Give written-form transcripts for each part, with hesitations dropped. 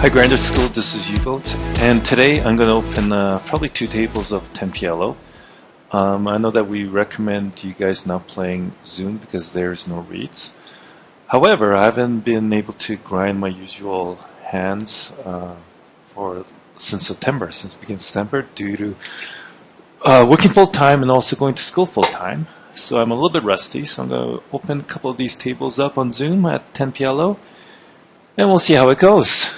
Hi Grander School, this is Uboat, and today I'm going to open probably 2 tables of 10 PLO. I know that we recommend you guys not playing Zoom because there's no reads. However, I haven't been able to grind my usual hands since the beginning of September, due to working full-time and also going to school full-time. So I'm a little bit rusty, so I'm going to open a couple of these tables up on Zoom at 10 PLO, and we'll see how it goes.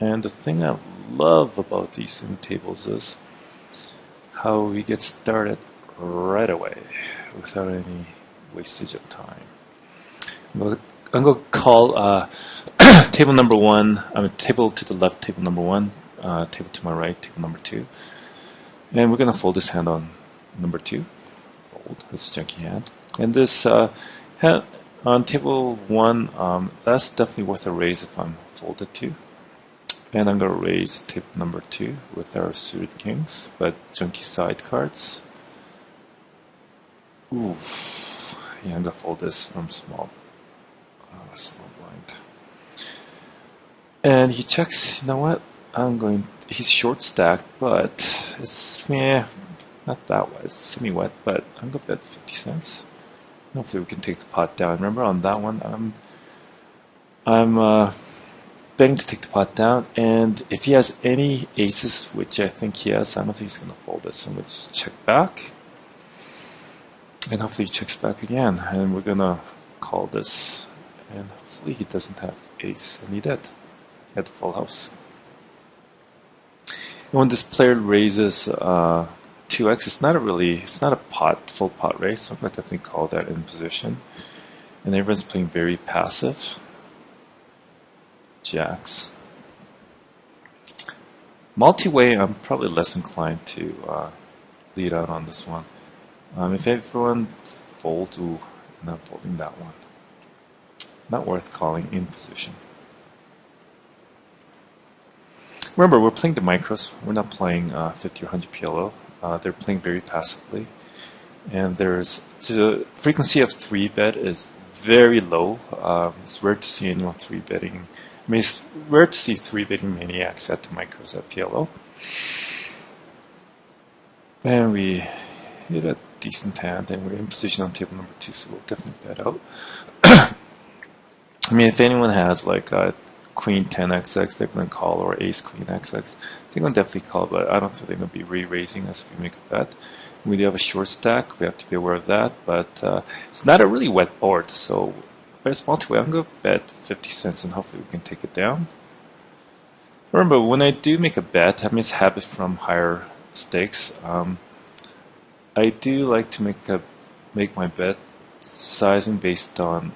And the thing I love about these Zoom tables is how we get started right away without any wastage of time. I'm going to call table number 1, table to the left, table number 1, table to my right, table number 2. And we're going to fold this hand on number 2. Fold, this is a junky hand. And this hand on table 1, that's definitely worth a raise if I'm folded to. And I'm going to raise table number 2 with our suited kings, but junky side cards. Ooh, yeah, I'm going to fold this from small blind. And he checks, you know what, he's short stacked, but it's, not that wet, it's semi-wet, but I'm going to bet 50 cents. Hopefully we can take the pot down. Remember on that one, I'm betting to take the pot down, and if he has any aces, which I think he has, I don't think he's going to fold this, so I'm going to just check back, and hopefully he checks back again, and we're going to call this, and hopefully he doesn't have ace, and he did. He had the full house. And when this player raises 2x, it's not a full pot raise, so I'm going to definitely call that in position, and everyone's playing very passive. Jacks. Multi-way, I'm probably less inclined to lead out on this one. If everyone folds, I'm not folding that one. Not worth calling in position. Remember, we're playing the micros. We're not playing 50 or 100 PLO. They're playing very passively. And the frequency of 3-bet is very low. It's rare to see anyone 3-betting. I mean, it's rare to see 3-betting maniacs at the micros at PLO. And we hit a decent hand, and we're in position on table number 2, so we'll definitely bet out. I mean, if anyone has like a queen 10 XX, they're going to call, or ace queen XX, they're going to definitely call, but I don't think they're going to be re-raising us if we make a bet. We do have a short stack, we have to be aware of that, but it's not a really wet board, so there's multi-way. I'm going to bet 50 cents and hopefully we can take it down. Remember, when I do make a bet, I miss habit from higher stakes. I do like to make my bet sizing based on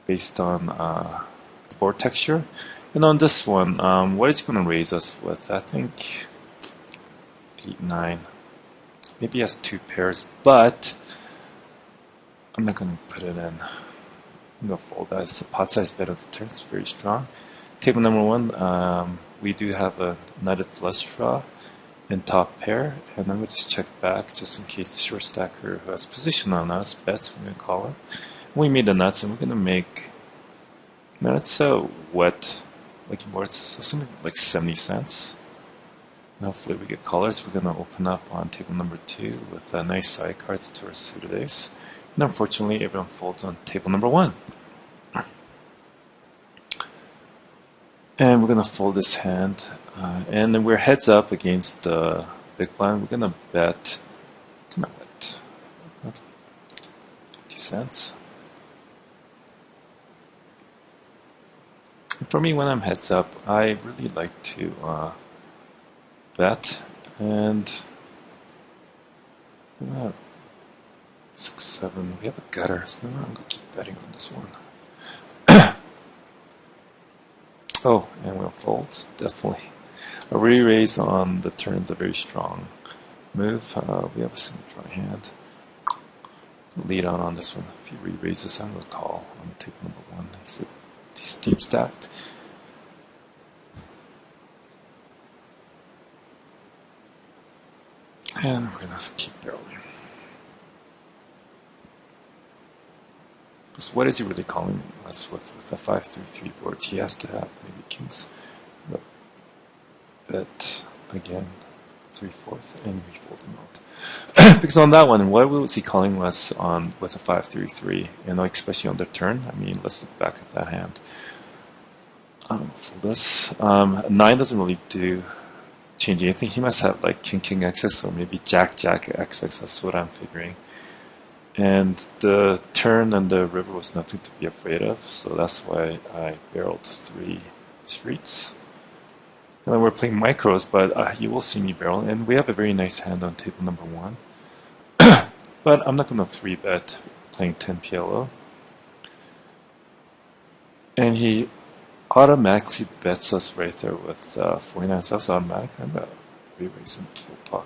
the board texture. And on this one, what is he going to raise us with? I think 8, 9. Maybe he has 2 pairs, but I'm not going to put it in. I'm going to fold that. It's a pot size bet on the turn. It's very strong. Table number 1, we do have a nutted flush draw in top pair, and I'm going to just check back just in case the short stacker who has position on us bets. We're going to call it. We made the nuts, and we're going to make. Now it's so wet, like boards, so something like 70 cents. And hopefully we get callers. We're going to open up on table number 2 with nice side cards to our suited ace. And unfortunately, everyone folds on table number 1. And we're going to fold this hand. And then we're heads up against the big blind. We're going to bet. Come on, bet. Okay. 50 cents. And for me, when I'm heads up, I really like to bet. And 6, 7. We have a gutter, so I'm going to keep betting on this one. Oh, and we'll fold, definitely. A re-raise on the turn is a very strong move. We have a semi-dry hand. Lead on this one. If he re-raises, I'm going to call on table number 1. He's deep stacked. And we're going to keep barreling. So what is he really calling us with a 5-3-3 board? He has to have maybe kings. But again, 3/4 and we fold him out. Because on that one, what was he calling us on with a 5-3-3? You know, especially on the turn. I mean, let's look back at that hand. For this, 9 doesn't really do change anything. He must have like king XX or maybe jack XX. That's what I'm figuring. And the turn and the river was nothing to be afraid of, so that's why I barreled 3 streets. And then we're playing micros, but you will see me barrel, and we have a very nice hand on table number 1. But I'm not going to 3-bet playing 10 PLO. And he automatically bets us right there with 49 subs automatic. I'm going to re-raise him full pot.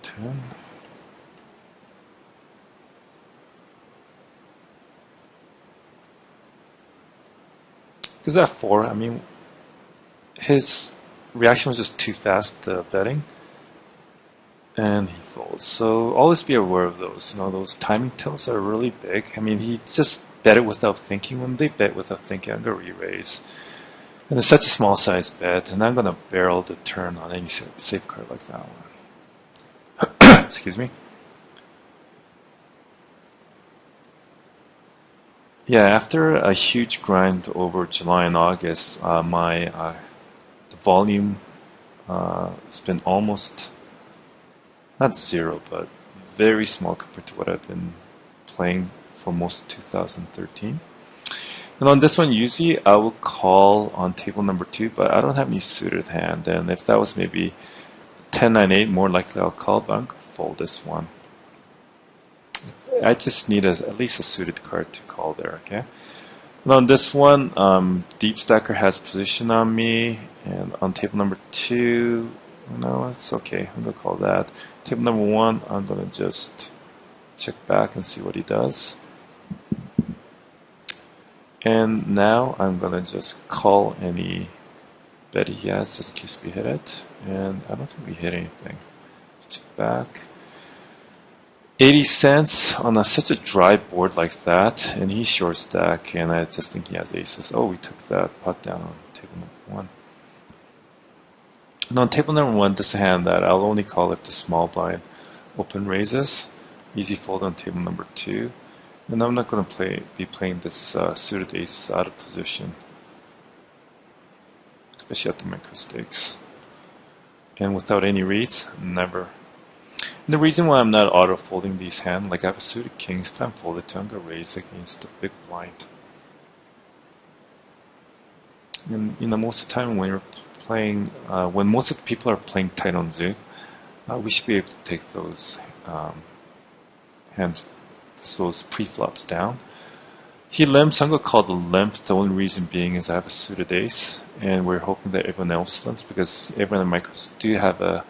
10. Because at 4, I mean, his reaction was just too fast betting, and he folds. So always be aware of those. You know, those timing tilts are really big. I mean, he just bet it without thinking. When they bet without thinking, I'm going to re-raise. And it's such a small size bet, and I'm going to barrel the turn on any safe card like that one. Excuse me. Yeah, after a huge grind over July and August, the volume has been almost, not zero, but very small compared to what I've been playing for most of 2013. And on this one, usually I will call on table number 2, but I don't have any suited hand. And if that was maybe 10-9-8, more likely I'll call, but I'm going to fold this one. I just need at least a suited card to call there, okay? And on this one, Deep Stacker has position on me, and on table number 2, no, it's okay, I'm going to call that. Table number 1, I'm going to just check back and see what he does. And now I'm going to just call any bet he has, just in case we hit it. And I don't think we hit anything. Check back. 80 cents on such a dry board like that, and he's short stack, and I just think he has aces. Oh, we took that pot down on table number 1. And on table number 1, this is a hand that I'll only call if the small blind open raises. Easy fold on table number 2. And I'm not going to be playing this suited aces out of position, especially at the micro stakes. And without any reads, never. And the reason why I'm not auto-folding these hands, like I have a suited kings, if I'm folded to, I'm going to raise against the big blind. And you know, most of the time when you're playing, when most of the people are playing tight on Zoo, we should be able to take those hands, those pre-flops down. He limps, I'm going to call the limp. The only reason being is I have a suited ace, and we're hoping that everyone else limps, because everyone in the micros do have a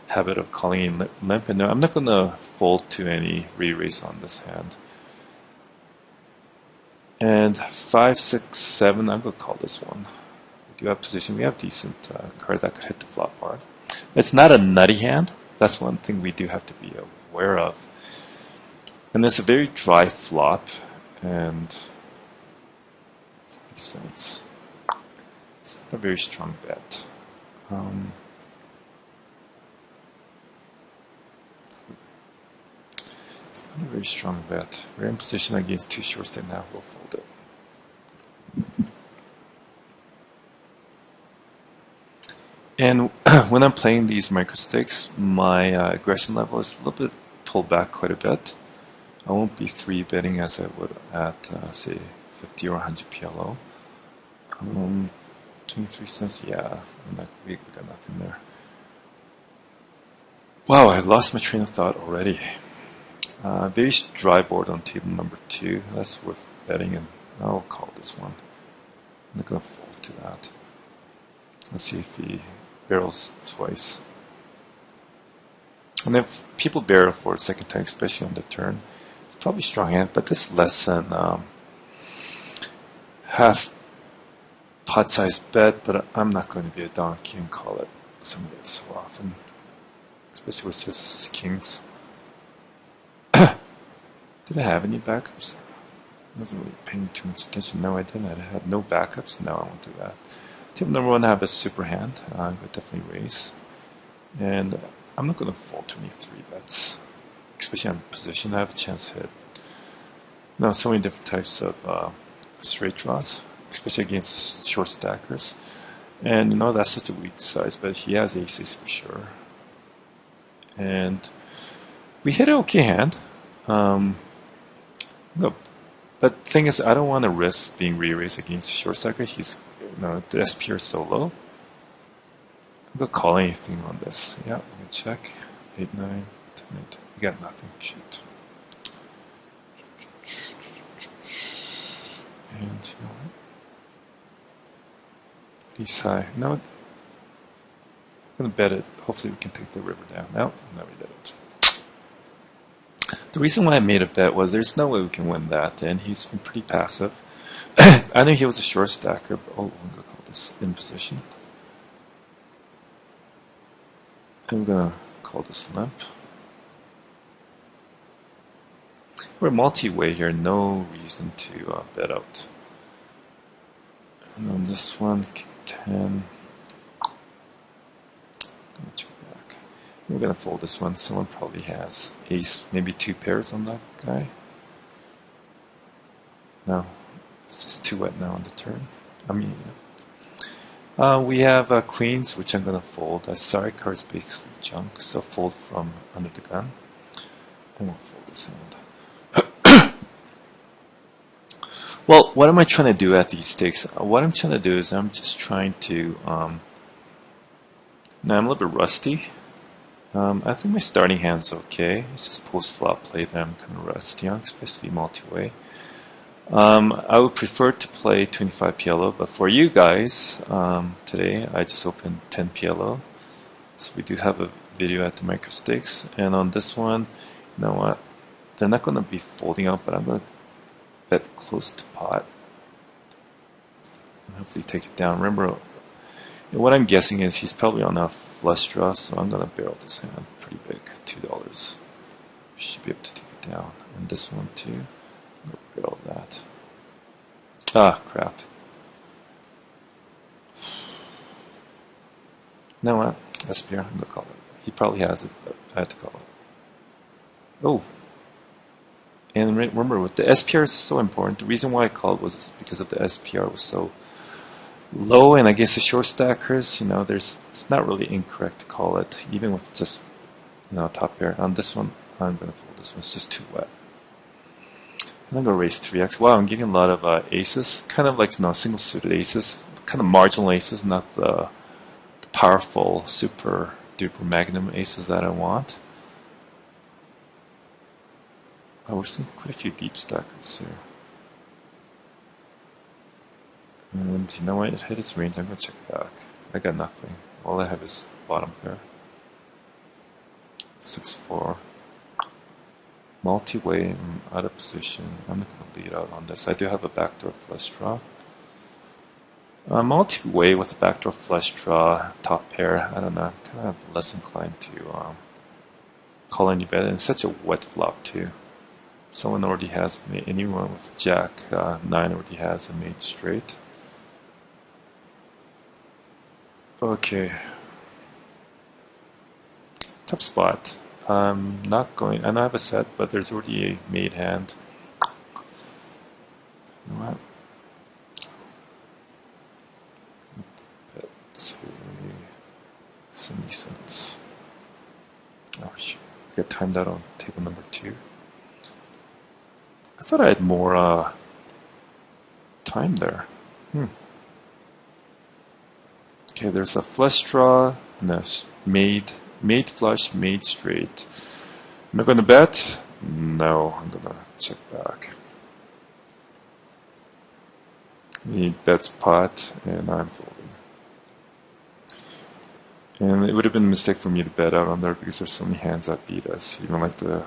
habit of calling in limp, and no, I'm not going to fold to any re-raise on this hand. And 5, 6, 7, I'm going to call this one. We do have position. We have decent card that could hit the flop bar. It's not a nutty hand. That's one thing we do have to be aware of. And it's a very dry flop, and so it's not a very strong bet. It's not a very strong bet. We're in position against 2 short stack now. We'll fold it. And when I'm playing these micro stakes, my aggression level is a little bit pulled back quite a bit. I won't be 3-betting as I would at, say, 50 or 100 PLO. 23 cents, yeah, we got nothing there. Wow, I lost my train of thought already. Very dry board on table number 2. That's worth betting, and I'll call this one. I'm not going to fold to that. Let's see if he barrels twice. And if people barrel for a second time, especially on the turn, it's probably a strong hand, but this is less than half pot size bet, but I'm not going to be a donkey and call it. some of it so often, especially with just kings. Did I have any backups? I wasn't really paying too much attention. No, I didn't. I had no backups. No, I won't do that. Tip number one, I have a super hand. I would definitely raise. And I'm not going to fold 23 bets, especially on position. I have a chance to hit. Now, so many different types of straight draws, especially against short stackers. And you know, that's such a weak size, but he has aces for sure. And we hit an okay hand. No, but the thing is, I don't want to risk being re-raised against a short stacker. He's, you know, the SPR is so low. I'm going to call anything on this. Yeah, let me check. 8, 9, 10, 8. We got nothing. Shoot. And you know what? Ace high. No, I'm going to bet it. Hopefully we can take the river down. No, we didn't. The reason why I made a bet was there's no way we can win that, and he's been pretty passive. I knew he was a short stacker, but I'm going to call this in position. I'm going to call this limp. We're multi-way here, no reason to bet out. And on this one, kick 10. Check back. We're going to fold this one. Someone probably has ace, maybe 2 pairs on that guy. No, it's just too wet now on the turn. I mean, we have queens, which I'm going to fold. Sidecar is basically junk, so fold from under the gun. And we'll fold this hand. Well, what am I trying to do at these stakes? What I'm trying to do is I'm just trying to... now I'm a little bit rusty. I think my starting hand's okay. It's just post-flop play that I'm kind of rusty on, especially multi-way. I would prefer to play 25 PLO, but for you guys, today I just opened 10 PLO. So we do have a video at the micro stakes. And on this one, you know what? They're not going to be folding out, but I'm going to bet close to pot. And hopefully take it down. Remember, what I'm guessing is he's probably on a flush draw, so I'm going to barrel this hand pretty big, $2. Should be able to take it down. And this one too. Go get all that. Ah, crap. You know what? SPR, I'm going to call it. He probably has it, but I had to call it. Oh. And remember, with the SPR is so important. The reason why I called was because of the SPR was so low, and I guess the short stackers, you know, it's not really incorrect to call it, even with just, you know, top pair. On this one, I'm going to fold this one. It's just too wet. I'm going to raise 3x. Wow, I'm getting a lot of aces, kind of like, you know, single suited aces, kind of marginal aces, not the powerful, super duper magnum aces that I want. Oh, we're seeing quite a few deep stackers here. And you know what? It hit its range. I'm going to check back. I got nothing. All I have is bottom pair. 6-4. Multi-way. I'm out of position. I'm not going to lead out on this. I do have a backdoor flush draw. Multi-way with a backdoor flush draw, top pair. I don't know. I'm kind of less inclined to call any bet. And it's such a wet flop too. Someone already has, anyone with Jack 9 already has a made straight. Okay. Tough spot. I'm not going, I know I have a set, but there's already a made hand. You know what? Bet 70 cents. Oh shit. I got timed out on table number 2. I thought I had more time there. Okay, there's a flush draw and a made flush, made straight. Am I going to bet? No, I'm going to check back. He bets pot, and I'm folding. And it would have been a mistake for me to bet out on there because there's so many hands that beat us. Even like the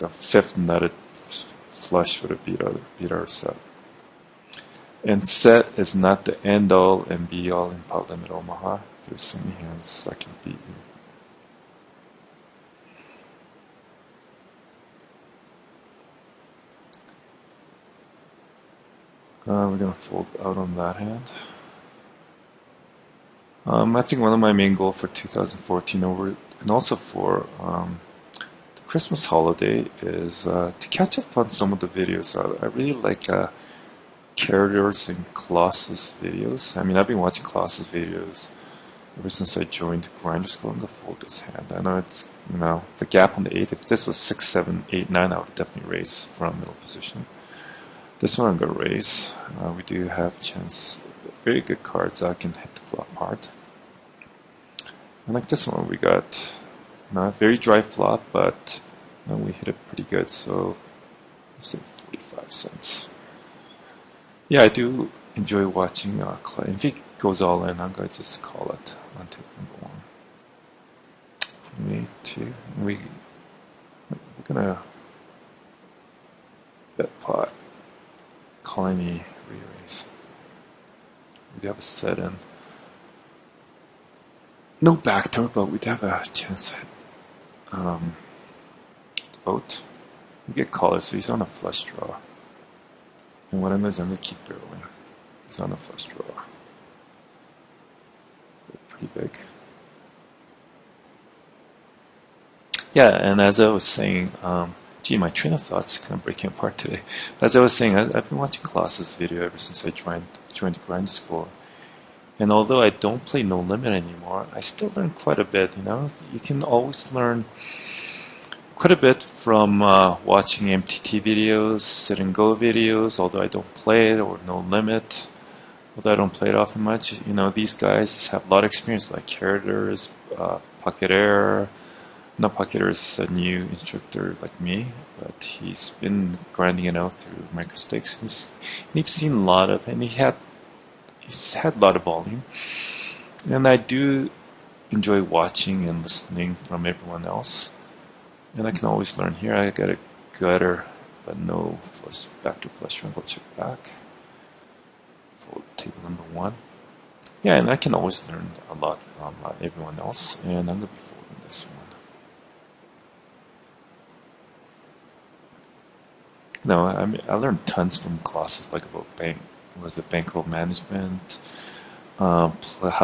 fifth nutted flush would have beat our set. And set is not the end all and be all in pot limit Omaha. There's so many hands I can beat you. We're gonna fold out on that hand. I think one of my main goals for 2014 over and also for the Christmas holiday is to catch up on some of the videos. I really like Characters and Colossus videos. I mean, I've been watching Colossus videos ever since I joined Grinder School. I'm gonna fold this hand. I know it's, you know, the gap on the 8. If this was 6, 7, 8, 9, I would definitely raise from middle position. This one I'm gonna raise. We do have a chance. Very good cards. I can hit the flop hard. And like this one, we got not very dry flop, but we hit it pretty good. So let's say 45 cents. Yeah, I do enjoy watching Clay. If he goes all in, I'm gonna just call it on tip number 1. Me too. We're gonna bet pot. Calling me re-raise. We do have a set in. No backdoor, but we do have a chance to hit Uboat. We get caller, so he's on a flush draw. And what I'm going to keep barreling. He's on a flush draw. Pretty big. Yeah, and as I was saying, gee, my train of thoughts kind of breaking apart today. As I was saying, I've been watching Colossus video ever since I joined the grind school. And although I don't play No Limit anymore, I still learn quite a bit. You know, you can always learn quite a bit from watching MTT videos, sit and go videos. Although I don't play it, or No Limit, although I don't play it often much. You know, these guys have a lot of experience, like Characters, Pocket Air. Not Pocket Air is a new instructor like me, but he's been grinding it out through microstakes. He's seen a lot of, and he's had a lot of volume. And I do enjoy watching and listening from everyone else. And I can always learn here. I got a gutter, but no flush, backdoor flush draw. I'll check back. Fold table number 1. Yeah, and I can always learn a lot from everyone else. And I'm going to be folding this one. No, I mean, I learned tons from classes like about bankroll management, how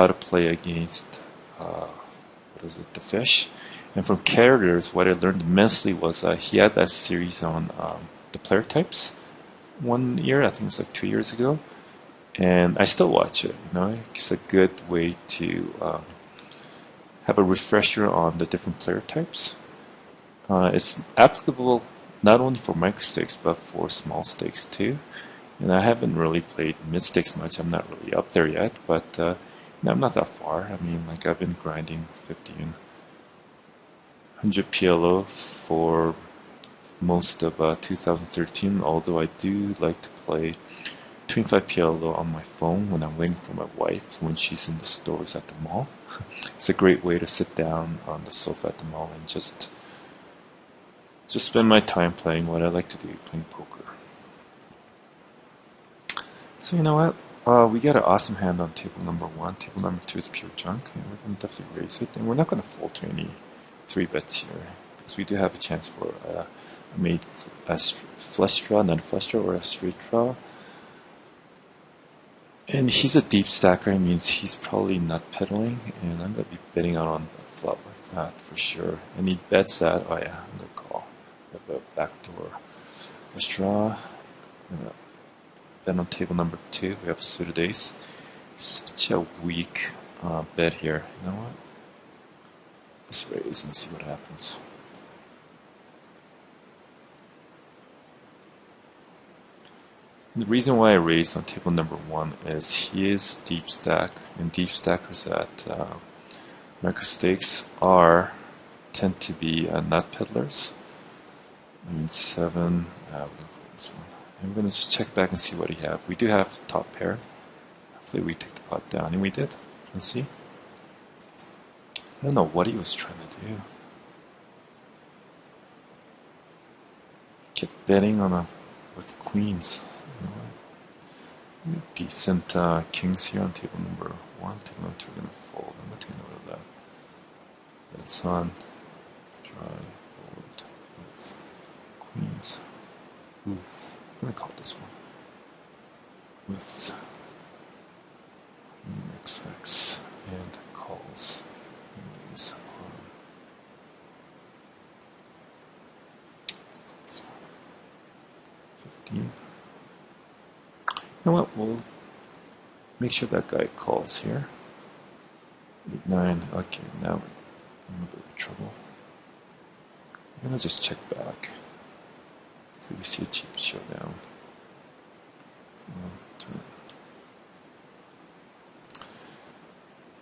to play against the fish, and from Characters, what I learned immensely was he had that series on the player types. One year, I think it was like 2 years ago, and I still watch it. You know, it's a good way to have a refresher on the different player types. It's applicable not only for micro stakes but for small stakes too. And I haven't really played mid stakes much. I'm not really up there yet, but I'm not that far. I mean, like I've been grinding 50 and 100 PLO for most of 2013. Although I do like to play 25 PLO on my phone when I'm waiting for my wife when she's in the stores at the mall. It's a great way to sit down on the sofa at the mall and just spend my time playing what I like to do, playing poker. So you know what? We got an awesome hand on table number 1. Table number 2 is pure junk, and we're going to definitely raise it. And we're not going to fold to any 3 bets here, because we do have a chance for a flush draw, not a flush draw, or a straight draw. And he's a deep stacker, it means he's probably nut peddling, and I'm going to be betting out on a flop like that for sure. And he bets that, oh yeah, I'm going to call. We have a backdoor flush draw. Bet on table number 2, we have a suited ace. Such a weak bet here. You know what? Let's raise and see what happens. And the reason why I raised on table number 1 is he is deep stack, and deep stackers at micro stakes tend to be nut peddlers. I mean 7. We're going to put this one. And we're going to just check back and see what we have. We do have the top pair. Hopefully we take the pot down, and we did. Let's see. I don't know what he was trying to do. Kept betting on with queens. You know what? decent kings here on table number 1. Table number 2 we're going to fold. I'm going to take note of that. That's on dry board with queens. Ooh, I'm going to call this one with queen XX and calls. These on this one. 15. You know what? We'll make sure that guy calls here. 8, 9. Okay, now we're in a bit of trouble. I'm gonna just check back. So we see a cheap showdown.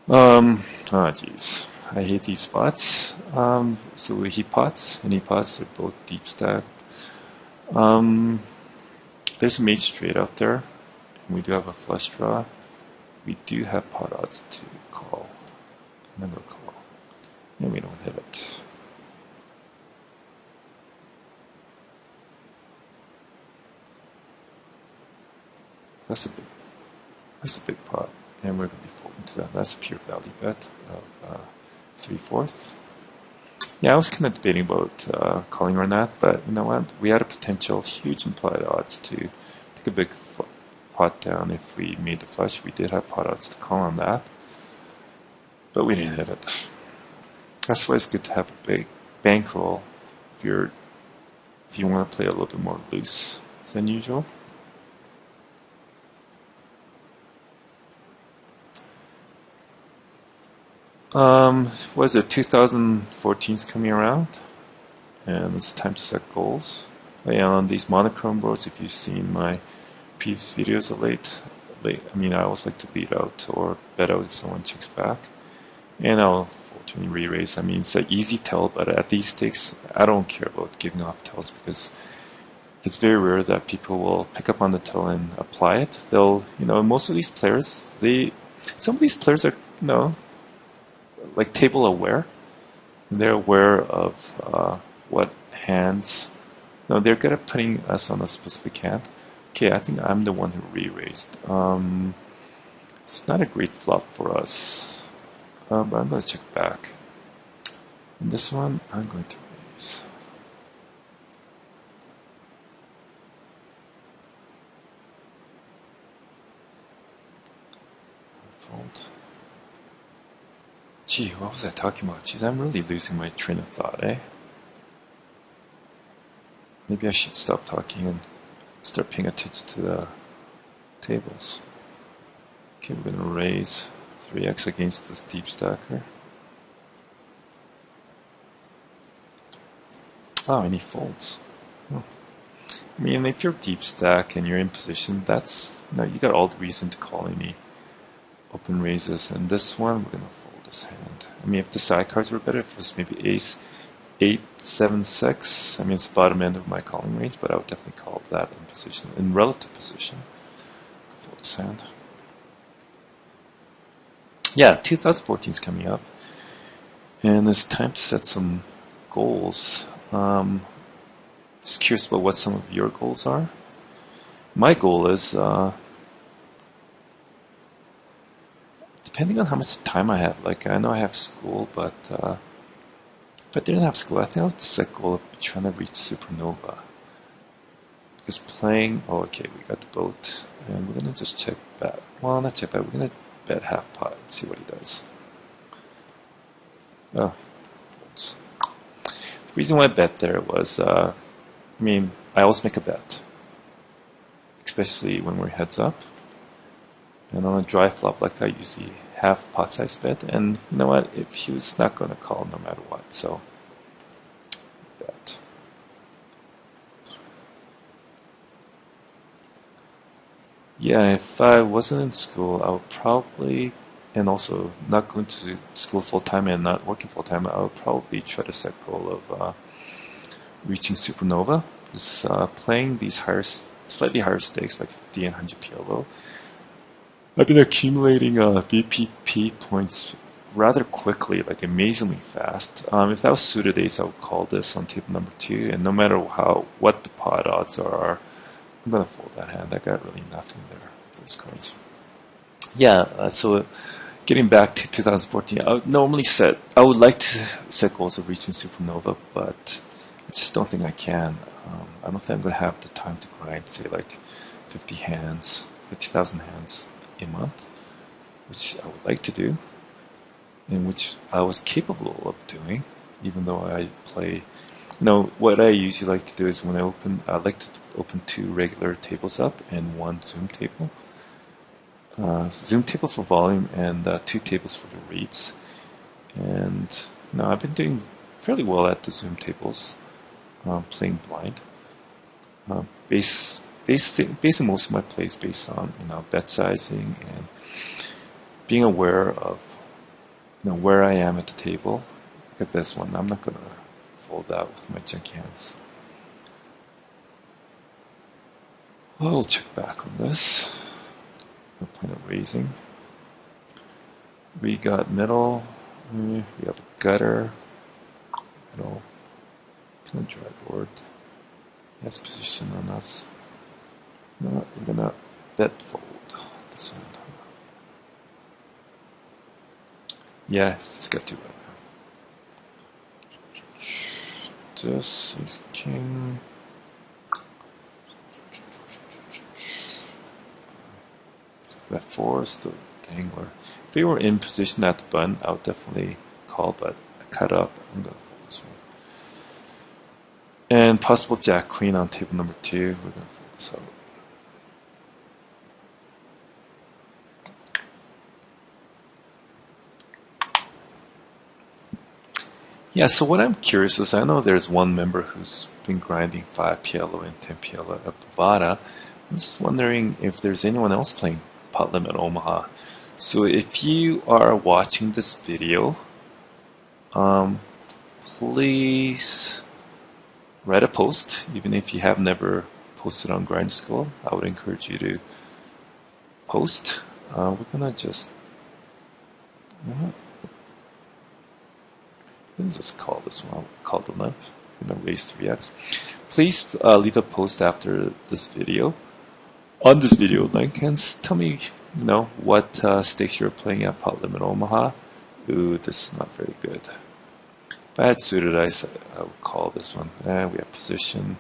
Oh geez. I hate these spots. So he pots, and he pots, they're both deep stacked. There's a mate straight out there, and we do have a flush draw. We do have pot odds to call. Another call. And we don't hit it. That's a big pot, and we're going to be folding to that. That's a pure value bet of 3/4. Yeah, I was kind of debating about calling or not, but you know what? We had a potential huge implied odds to take a big pot down if we made the flush. We did have pot odds to call on that, but we didn't hit it. That's why it's good to have a big bankroll if you want to play a little bit more loose than usual. Was it 2014's coming around, and it's time to set goals. And on these monochrome boards, if you've seen my previous videos of late, I mean, I always like to lead out or bet out if someone checks back, and I'll fortunately re-raise. I mean, it's an easy tell, but at these stakes, I don't care about giving off tells because it's very rare that people will pick up on the tell and apply it. They'll, most of these players, some of these players are, like table aware. They're aware of what hands. No, they're good at putting us on a specific hand. Okay, I think I'm the one who re-raised. It's not a great flop for us, but I'm going to check back. And this one, I'm going to raise. Fold. Gee, what was I talking about? Geez, I'm really losing my train of thought, eh? Maybe I should stop talking and start paying attention to the tables. Okay, we're going to raise 3x against this deep stacker. Oh, and he folds. Oh. I mean, if you're deep stack and you're in position, that's, you got all the reason to call any open raises. And this one, we're going to fold this hand. I mean, if the side cards were better, if it was maybe ace 8, 7, 6, I mean, it's the bottom end of my calling range, but I would definitely call that in position, in relative position. Fold this hand. Yeah, 2014 is coming up, and it's time to set some goals. Just curious about what some of your goals are. My goal is, depending on how much time I have, like I know I have school, but if I didn't have school, I think I would set a goal of trying to reach supernova. Because playing, oh okay, we got the boat, and we're going to just check bet. Well, not check bet, we're going to bet half pot and see what he does. Oh, folds. The reason why I bet there was, I mean, I always make a bet, especially when we're heads up. And on a dry flop like that, usually half pot size bet. And you know what? If he was not going to call no matter what, so bet. Yeah, if I wasn't in school, I would probably, and also not going to school full time and not working full time, I would probably try to set goal of reaching supernova. Because playing these slightly higher stakes, like 50 and 100 PLO, I've been accumulating BPP points rather quickly, like amazingly fast. If that was suited ace, I would call this on table number 2, and no matter what the pot odds are, I'm going to fold that hand. I got really nothing there. those cards. Yeah, so getting back to 2014, I would like to set goals of reaching supernova, but I just don't think I can. I don't think I'm going to have the time to grind, say like 50,000 hands a month, which I would like to do, and which I was capable of doing, even though I play. What I usually like to do is I like to open 2 regular tables up and 1 Zoom table. Zoom table for volume and 2 tables for the reads. And I've been doing fairly well at the Zoom tables, playing blind. Basing most of my plays based on bet sizing and being aware of where I am at the table. Look at this one. I'm not gonna fold out with my junk hands. I'll check back on this. No point of raising. We got middle. We have a gutter. Middle. Kind of dry board. He has position on us. No, we're gonna bet fold this one. Yeah, he's got 2 right now. Just is king. Bet 4 is the dangler. If we were in position at the button, I would definitely call, but I cut up. I'm gonna fold this one. And possible Jack Queen on table number 2. We're gonna fold this out. Yeah, so what I'm curious is, I know there's one member who's been grinding 5 PLO and 10 PLO at Bovada. I'm just wondering if there's anyone else playing Pot Limit Omaha. So if you are watching this video, please write a post. Even if you have never posted on Grind School, I would encourage you to post. We're gonna just call this one. Call the limp. We're gonna raise 3x. Please leave a post after this video. On this video link, and tell me, what stakes you're playing at Pot Limit Omaha. Ooh, this is not very good. If I had suited ice, I would call this one. We have position.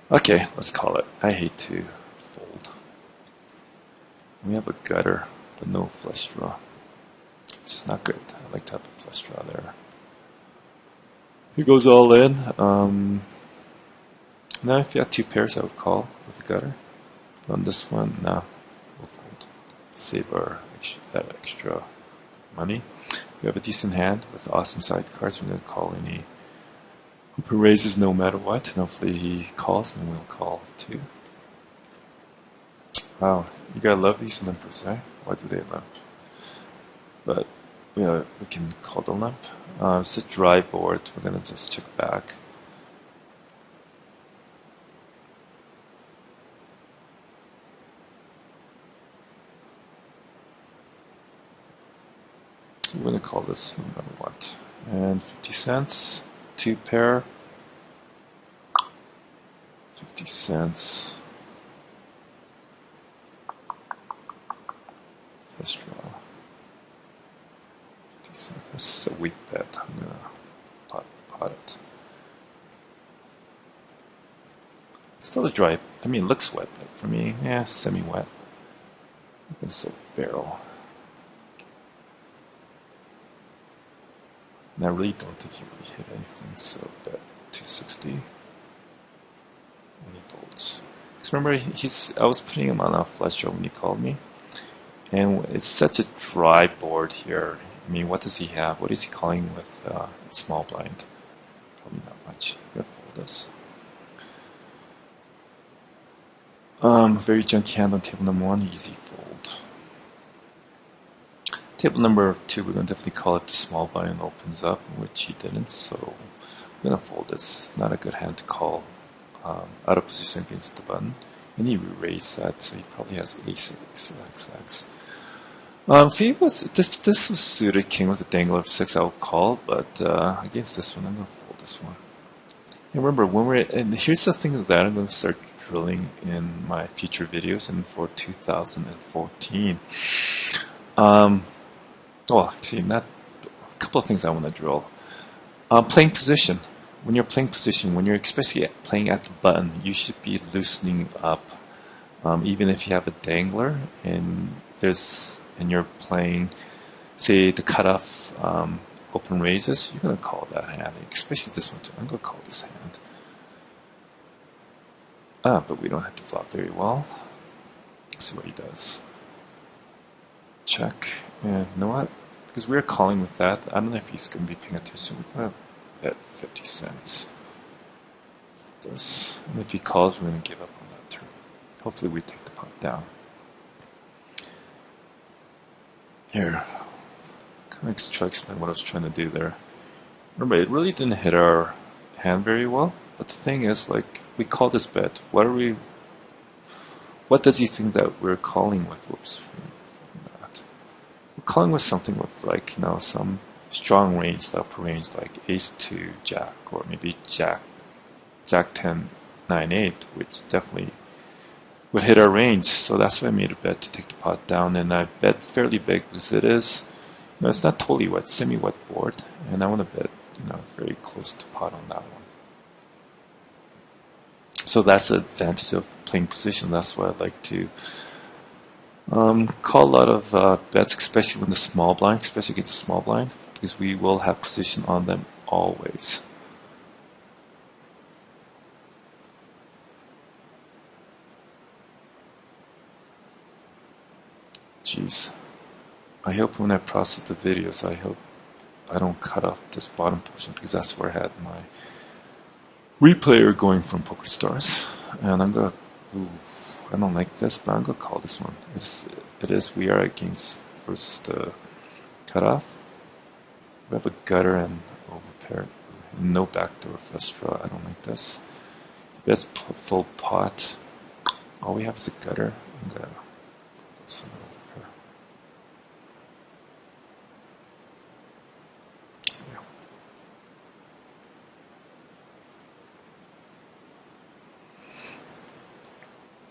Okay, let's call it. I hate to fold. We have a gutter, but no flush draw, which is not good. I like to have a flush draw there. He goes all in. Now, if you have 2 pairs, I would call with the gutter. On this one, no, we'll fold. Save that extra money. We have a decent hand with awesome side cards. We're going to call any who raises no matter what. And hopefully he calls, and we'll call too. Wow, you gotta love these limpers, eh? Why do they limp? But we can call the limp. It's a dry board. We're going to just check back. We're going to call this no matter what. And 50 cents, 2 pair, 50 cents, flush draw, 50 cents. This is a weak bet. I'm going to pot it. It's still a dry, it looks wet, but for me, yeah, semi-wet. It's a barrel. And I really don't think he really hit anything, so bet 260. And he folds. Because remember, I was putting him on a flush draw when he called me. And it's such a dry board here. What does he have? What is he calling with small blind? Probably not much. I'm going to fold this. Very junky hand on table number 1, easy fold. Table number 2, we're going to definitely call it the small blind opens up, which he didn't, so I'm going to fold this. It's not a good hand to call out of position against the button. And he re-raised that, so he probably has ace, XX. If this was suited king with a dangler of 6, I would call, but against this one, I'm going to fold this one. And remember, and here's the thing with that, I'm going to start drilling in my future videos and for 2014. Well, see, not a couple of things I want to drill. Playing position. When you're playing position, when you're especially playing at the button, you should be loosening up. Even if you have a dangler and you're playing, say, the cutoff open raises, you're gonna call that hand, especially this one too. I'm gonna call this hand. But we don't have to flop very well. Let's see what he does. Check, and you know what? Because we're calling with that, I don't know if he's gonna be paying attention. We're gonna bet 50 cents. This, and if he calls, we're gonna give up on that turn. Hopefully, we take the pot down. Here, kind of try to explain what I was trying to do there. Remember, it really didn't hit our hand very well. But the thing is, like, we call this bet. What does he think that we're calling with? Whoops. That. We're calling with something with, like, you know, some strong range, the upper range, like ace 2 jack, or maybe jack 10 9 8, which definitely would hit our range. So that's why I made a bet to take the pot down, and I bet fairly big because it is, you know, it's not totally wet, semi-wet board, and I want to bet, you know, very close to pot on that one. So that's the advantage of playing position. That's why I like to call a lot of bets, especially when the small blind, especially against the small blind, because we will have position on them always. Jeez. I hope when I process the videos, I hope I don't cut off this bottom portion, because that's where I had my replayer going from PokerStars. And I'm gonna, I don't like this, but I'm gonna call this one. It is we are against versus the cutoff. We have a gutter and overpair. No backdoor flush draw. I don't like this. Best full pot. All we have is a gutter. I'm gonna put this in overpair.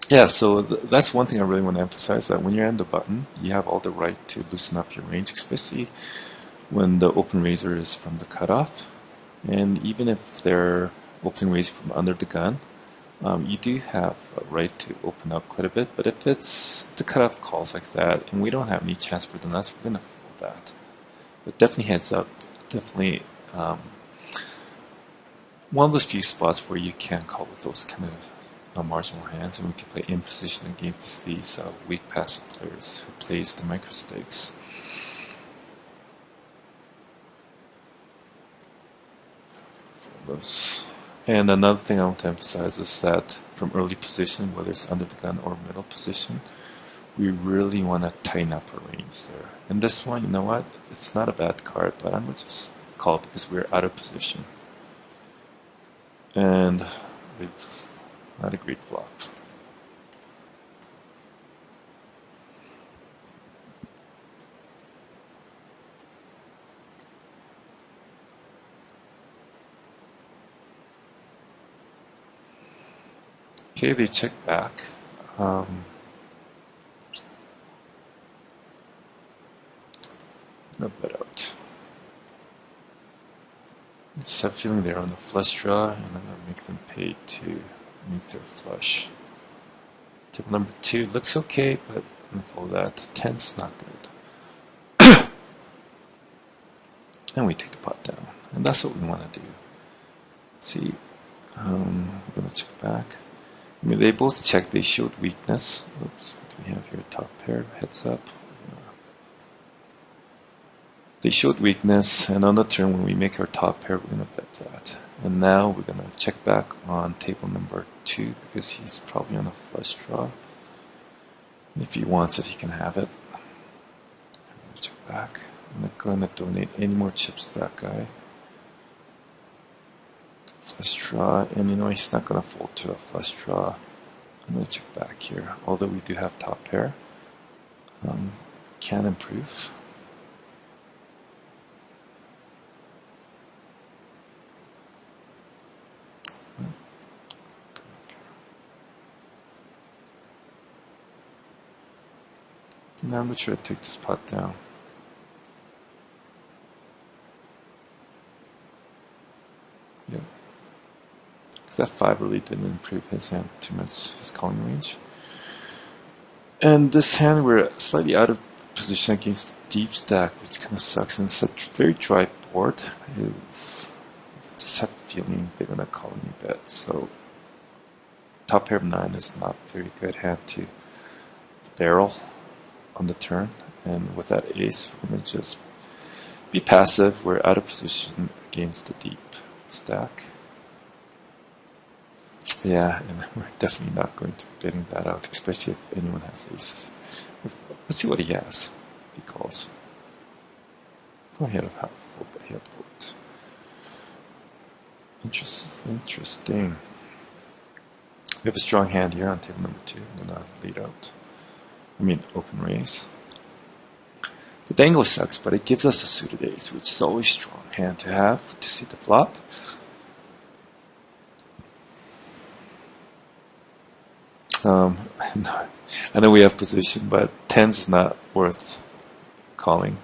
Yeah, so that's one thing I really want to emphasize, that when you're on the button, you have all the right to loosen up your range, especially when the open raiser is from the cutoff. And even if they're opening raising from under the gun, you do have a right to open up quite a bit. But if the cutoff calls like that, and we don't have any chance for the nuts, we're going to fold that. But definitely heads up, definitely one of those few spots where you can call with those kind of marginal hands, and we can play in position against these weak passive players who plays the micro stakes. And another thing I want to emphasize is that from early position, whether it's under the gun or middle position, we really want to tighten up our range there. And this one, you know what? It's not a bad card, but I'm going to just call it because we're out of position. And we've not a great flop. Okay, they check back. No bet out. Just have feeling they're on the flush draw, and I'm going to make them pay to make their flush. Tip number 2 looks okay, but I'm for that. 10's not good. And we take the pot down. And that's what we want to do. See, we're going to check back. I mean, they both checked, they showed weakness. Oops, what do we have here? Top pair, heads up. They showed weakness, and on the turn when we make our top pair, we're going to bet that. And now we're going to check back on table number 2 because he's probably on a flush draw. And if he wants it, he can have it. I'm going to check back. I'm not going to donate any more chips to that guy. Flush draw, and you know he's not going to fold to a flush draw. I'm going to check back here. Although we do have top pair, can improve. Now I'm going to try to take this pot down. Yep. Because that 5 really didn't improve his hand too much, his calling range. And this hand, we're slightly out of position against the deep stack, which kind of sucks. And it's a very dry board. I just have a feeling they're going to call me bet. So top pair of 9 is not a very good hand to barrel on the turn. And with that ace, we're going to just be passive. We're out of position against the deep stack. Yeah, and we're definitely not going to be betting that out, especially if anyone has aces. Let's see what he has. If he calls. Go ahead of half full, but he had both. Interesting. We have a strong hand here on table number 2. I'm gonna lead out. I mean, open raise. The dangler sucks, but it gives us a suited ace, which is always a strong hand to have to see the flop. I know we have position, but 10's not worth calling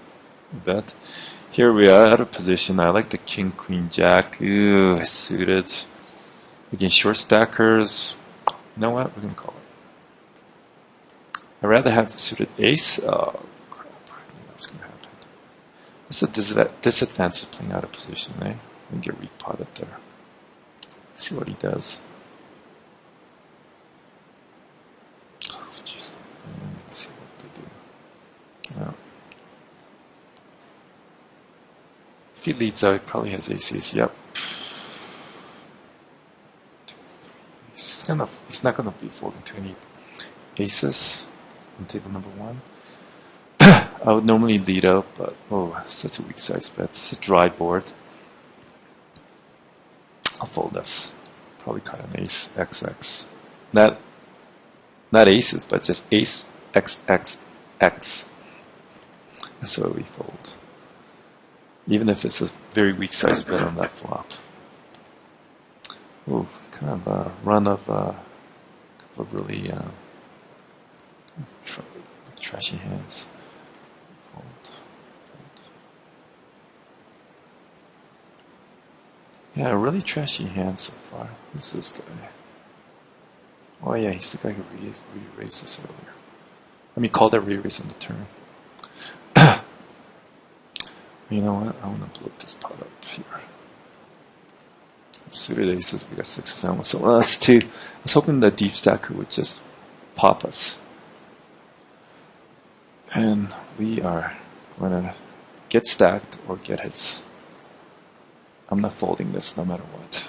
a bet. Here we are out of position. I like the king, queen, jack. Ooh, suited. Against short stackers. You know what? We're going to call it. I'd rather have the suited ace. Oh, crap. I knew that was going to happen. That's a disadvantage of playing out of position, eh? We can get repotted there. Let's see what he does. Let's see what to do. Well, if he leads out, he probably has aces. Yep. He's not gonna be folding to any aces on table number 1. I would normally lead out, but oh, such a weak size bet. It's a dry board. I'll fold this. Probably cut an ace XX. Not aces, but just ace XXX. That's what we fold. Even if it's a very weak size bet on that flop. Ooh, kind of a run of a couple of really trashy hands. Fold. Yeah, really trashy hand so far. Who's this guy? Oh yeah, he's the guy who re-raised this earlier. I mean, called that re-raise on the turn. You know what? I want to blow this pot up here. Suited aces, we got 6s and so that's 2. I was hoping the deep stacker would just pop us. And we are going to get stacked or get his. I'm not folding this no matter what.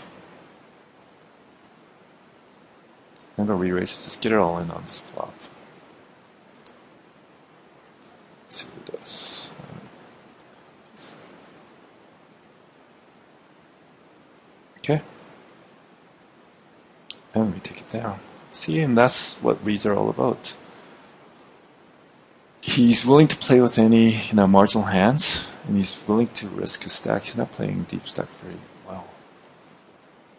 I'm going to re-raise it, just get it all in on this flop. Let's see what it does. Okay. And we take it down. See, and that's what reads are all about. He's willing to play with any marginal hands, and he's willing to risk his stack. He's not playing deep stack very well.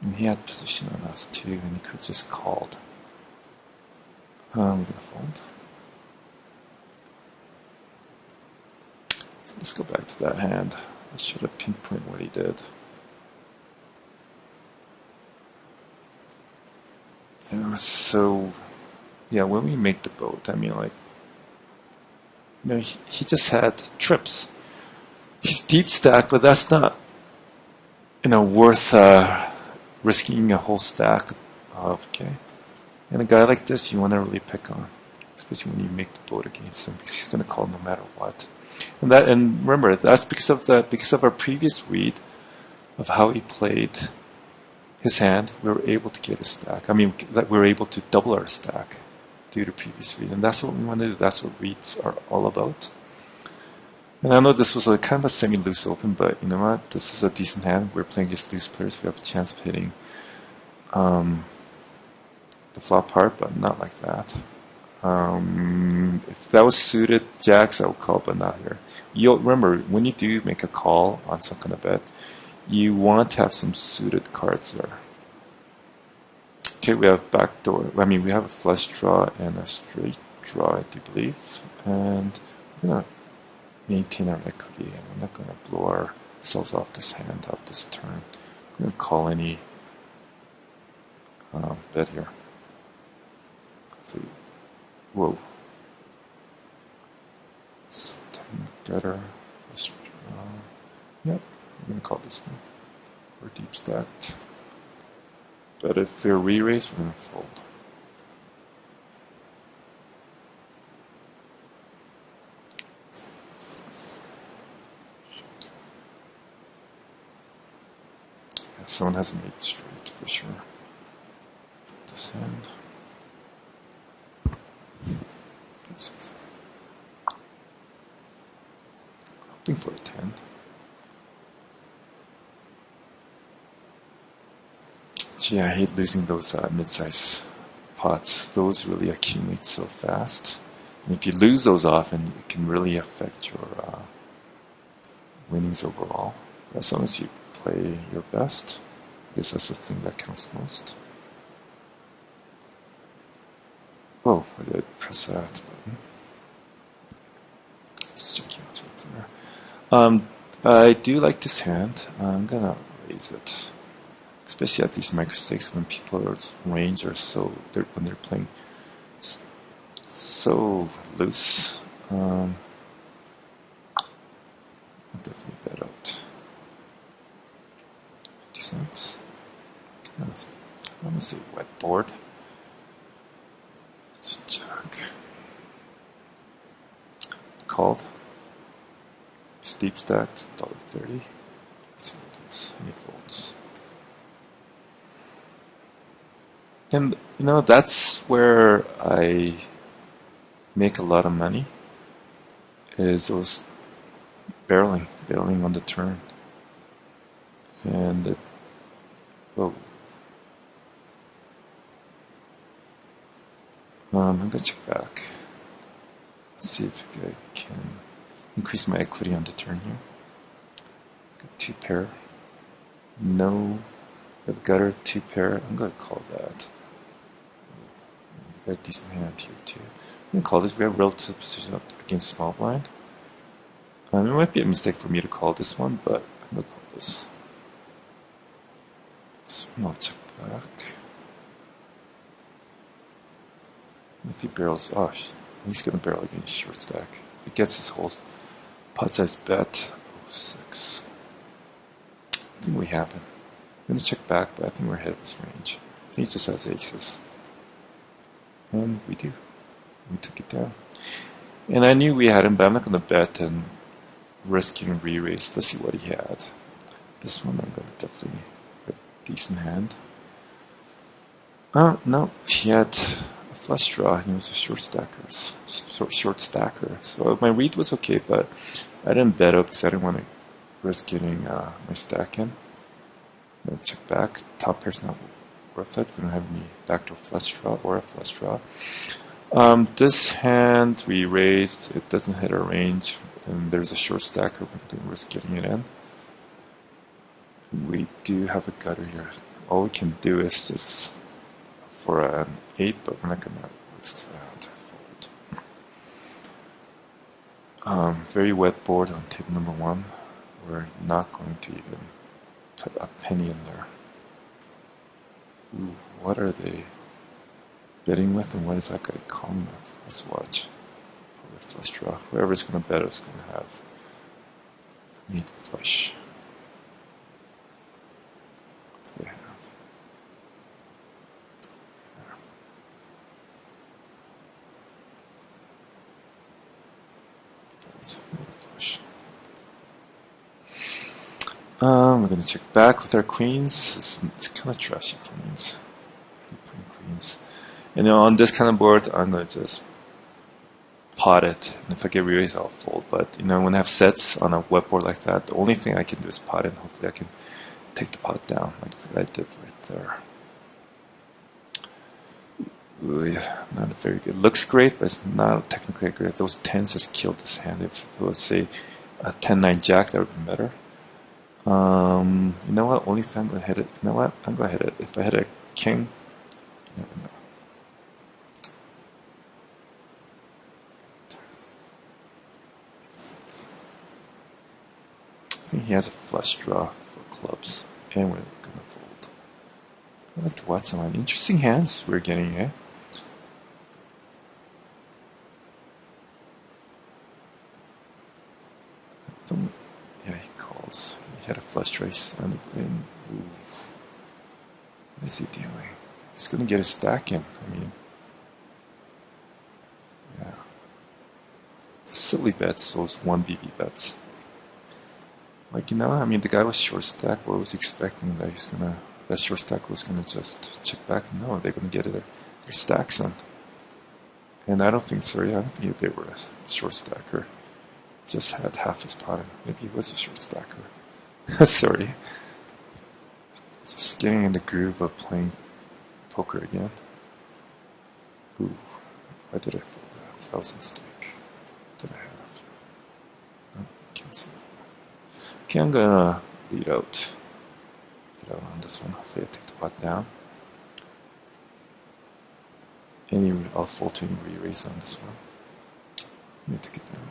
And he had position on us too, and he could have just called. We're going to fold. So let's go back to that hand. I should have pinpointed what he did. So, yeah, when we make the boat, I mean, like, he just had trips. He's deep stack, but that's not, worth risking a whole stack of, okay? And a guy like this, you want to really pick on, especially when you make the boat against him, because he's going to call no matter what. And remember, that's because of our previous read of how he played his hand. We were able to get a stack. I mean, we were able to double our stack due to previous read, and that's what we want to do. That's what reads are all about. And I know this was a kind of a semi-loose open, but you know what? This is a decent hand. We're playing against loose players. We have a chance of hitting the flop part, but not like that. If that was suited jacks, I would call, but not here. You'll remember, when you do make a call on some kind of bet, you want to have some suited cards there. Okay, we have backdoor. I mean, we have a flush draw and a straight draw, I do believe, and we're gonna maintain our equity, and we're not gonna blow ourselves off this hand, off this turn. We're gonna call any bet here. So, whoa. It's 10 gutter. Yep, I'm gonna call this one. We're deep stacked. But if they're re-raised, we're gonna fold. Yeah, someone has made straight for sure. This hand. Oops. Hoping for a 10. Gee, I hate losing those mid-size pots. Those really accumulate so fast. And if you lose those often, it can really affect your winnings overall. But as long as you play your best, I guess that's the thing that counts most. Oh, I did press that button. Just checking out right there. I do like this hand. I'm gonna raise it. Especially at these micro stakes when people's range are when they're playing just so loose. I'll definitely bet out 50 cents. I'm gonna say wet board. It's jug. Called. It's deep stacked, $1.30. Let's see what it is. Any folds. And you know, that's where I make a lot of money, is those barreling on the turn. And I'm gonna check back. See if I can increase my equity on the turn here. Got 2 pair. No, I've gutter 2 pair. I'm gonna call that. We got a decent hand here too. I'm gonna call this. We have relative position up against small blind. It might be a mistake for me to call this one, but I'm gonna call this. This one I'll check back. If he barrels, he's gonna barrel against short stack. If he gets his whole pot size bet, 6. I think we have him. I'm gonna check back, but I think we're ahead of his range. I think he just has aces. And we do. We took it down. And I knew we had him, but I'm not gonna bet and risk getting re-raised. Let's see what he had. This one I'm gonna definitely have a decent hand. No, he had a flush draw and he was a short stacker. So my read was okay, but I didn't bet up because I didn't want to risk getting my stack in. I'm gonna check back. Top pair's not worth it. We don't have any backdoor flush draw or a flush draw. This hand we raised, it doesn't hit our range, and there's a short stacker. We're going to risk getting it in. We do have a gutter here. All we can do is just for an 8, but we're not going to risk that. Fold. Very wet board on table number 1. We're not going to even put a penny in there. Ooh, what are they betting with, and what is that guy calling with? Let's watch. Probably flush draw. Whoever's going to bet is going to have need flush. What do they have? Flush. We're going to check back with our queens. It's kind of trashy queens. I hate playing queens. And on this kind of board, I'm going to just pot it. And if I get re-raised, I'll fold. But when I have sets on a web board like that, the only thing I can do is pot it. And hopefully I can take the pot down like I did right there. Ooh, yeah, not very good. Looks great, but it's not technically great. Those 10s just killed this hand. If it was, say, a 10-9 jack, that would be better. You know what? Only thing I'm going to hit it. You know what? I'm going to hit it. If I hit a king, you never know. I think he has a flush draw for clubs, and we're gonna fold. I like to watch some interesting hands we're getting, eh? Yeah, he calls. He had a flush race on the win. Ooh. What is he doing? He's gonna get a stack in. I mean, yeah. It's a silly bet, so it's 1 BB bets. Like, I mean, the guy was short stack. What was he expecting that that short stack was gonna just check back? No, they're gonna get their stacks in. And I don't think, sorry, I don't think they were a short stacker. Just had half his pot in. Maybe he was a short stacker. Sorry. Just getting in the groove of playing poker again. Ooh, why did I fold that? That was a mistake. What did I have? Oh, can't see. Okay, I'm gonna lead out. On this one. Hopefully I take the pot down. I'll fold to any re-raise on this one. Let me take it down.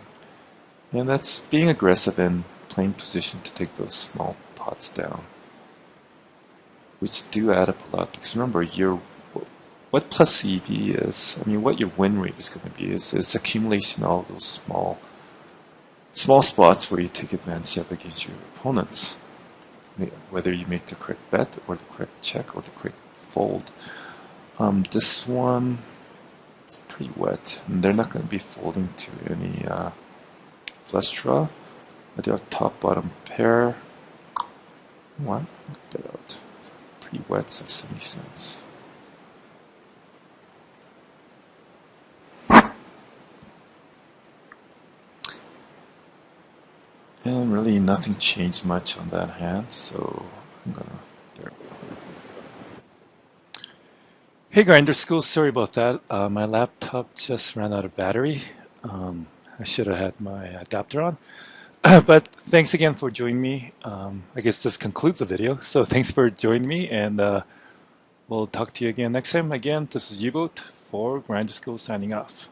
And that's being aggressive and playing position to take those small pots down, which do add up a lot. Because remember, what plus EV is, I mean, what your win rate is going to be is accumulation of all those small spots where you take advantage of against your opponents. Whether you make the correct bet or the correct check or the correct fold. This one, it's pretty wet, and they're not going to be folding to any flush draw. I do have top bottom pair. What? Look that out. It's pretty wet, so 70 cents. And really nothing changed much on that hand, so I'm gonna, there we go. Hey Grinder School, sorry about that. My laptop just ran out of battery. I should have had my adapter on. But thanks again for joining me. I guess this concludes the video. So thanks for joining me, and we'll talk to you again next time. Again, this is Uboat for Grinder School signing off.